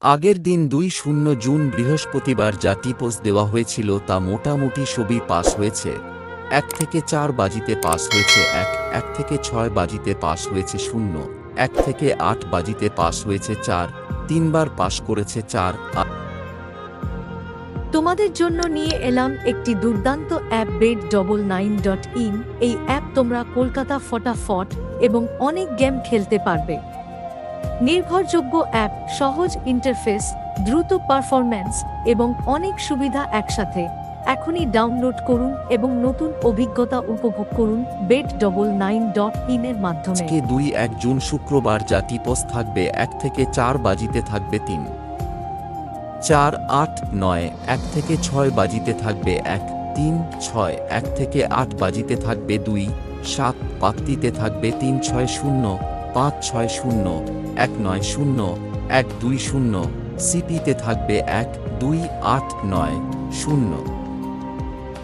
আগের দিন ২ জুন বৃহস্পতিবার যা টিপস দেওয়া হয়েছিল তা মোটামুটি সবই পাস হয়েছে। ১ থেকে ৪ বাজিতে পাস হয়েছে ১, ১ থেকে ৬ বাজিতে পাস হয়েছে ০, ১ থেকে ৮ বাজিতে পাস হয়েছে ৪, ৩বার পাস করেছে ৪। তোমাদের জন্য নিয়ে এলাম একটি দুর্দান্ত অ্যাপ bet99.in। এই অ্যাপ তোমরা কলকাতা ফটাফট এবং অনেক গেম খেলতে পারবে। নির্ভরযোগ্য অ্যাপ, সহজ ইন্টারফেস, দ্রুত পারফরম্যান্স এবং অনেক সুবিধা একসাথে। এখনই ডাউনলোড করুন এবং নতুন অভিজ্ঞতা উপভোগ করুন bet99.in এর মাধ্যমে। আজকে ২ জুন শুক্রবার যা টিপস থাকবে ১ থেকে ৪ বাজিতে থাকবে ৩, ৪, ৮, ৯, ১ থেকে ৬ বাজিতে থাকবে ১, ৩, ৬, ১ থেকে ৮ বাজিতে থাকবে ২, ৭ পাত্তিতে থাকবে ৩, ৬, ০, ৫, ৬, ০, ১, ৯, ০, ১, ২, ০, সিপিতে থাকবে ১, ২, ৮, ৯, ০।